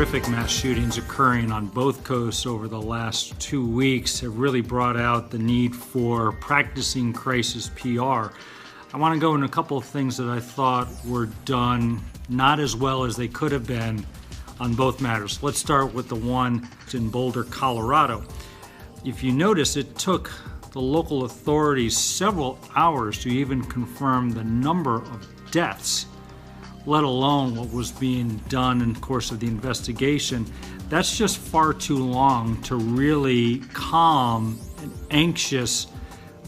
horrific mass shootings occurring on both coasts over the last 2 weeks have really brought out the need for practicing crisis PR. I want to go into a couple of things that I thought were done not as well as they could have been on both matters. Let's start with the one in Boulder, Colorado. If you notice, it took the local authorities several hours to even confirm the number of deaths, let alone what was being done in the course of the investigation. That's just far too long to really calm an anxious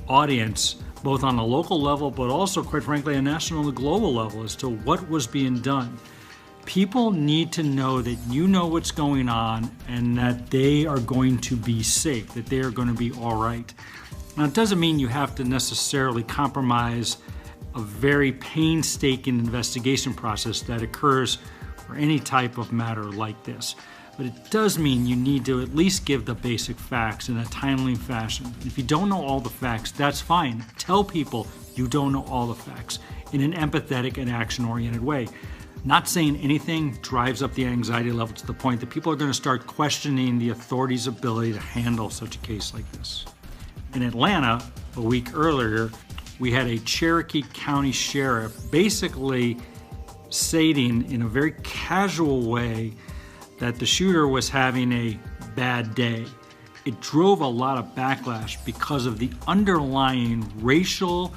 audience, both on a local level, but also, quite frankly, a national and global level as to what was being done. People need to know that you know what's going on and that they are going to be safe, that they are going to be all right. Now, it doesn't mean you have to necessarily compromise a very painstaking investigation process that occurs for any type of matter like this. But it does mean you need to at least give the basic facts in a timely fashion. If you don't know all the facts, that's fine. Tell people you don't know all the facts in an empathetic and action-oriented way. Not saying anything drives up the anxiety level to the point that people are going to start questioning the authorities' ability to handle such a case like this. In Atlanta, a week earlier, we had a Cherokee County sheriff basically stating in a very casual way that the shooter was having a bad day. It drove a lot of backlash because of the underlying racial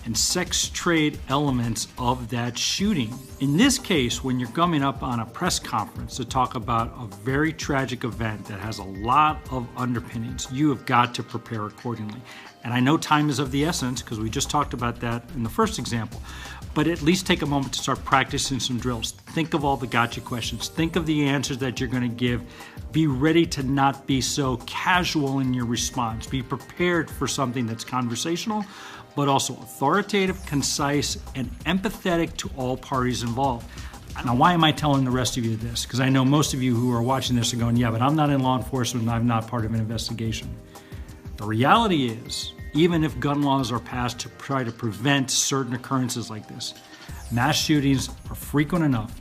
and sex trade elements of that shooting. In this case, when you're coming up on a press conference to talk about a very tragic event that has a lot of underpinnings, you have got to prepare accordingly. And I know time is of the essence because we just talked about that in the first example, but at least take a moment to start practicing some drills. Think of all the gotcha questions. Think of the answers that you're going to give. Be ready to not be so casual in your response. Be prepared for something that's conversational, but also authoritative, concise, and empathetic to all parties involved. Now, why am I telling the rest of you this? Because I know most of you who are watching this are going, yeah, but I'm not in law enforcement and I'm not part of an investigation. The reality is, even if gun laws are passed to try to prevent certain occurrences like this, mass shootings are frequent enough,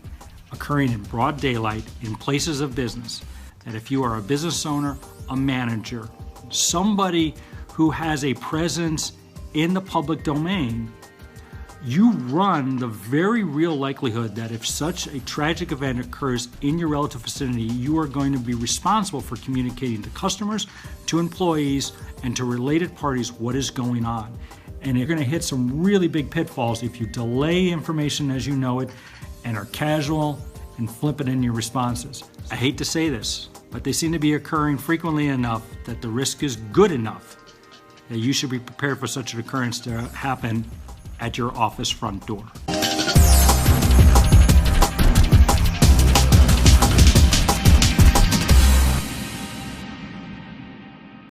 occurring in broad daylight in places of business, that if you are a business owner, a manager, somebody who has a presence in the public domain, you run the very real likelihood that if such a tragic event occurs in your relative vicinity, you are going to be responsible for communicating to customers, to employees, and to related parties what is going on. And you're going to hit some really big pitfalls if you delay information as you know it and are casual and flippant in your responses. I hate to say this, but they seem to be occurring frequently enough that the risk is good enough that you should be prepared for such an occurrence to happen at your office front door.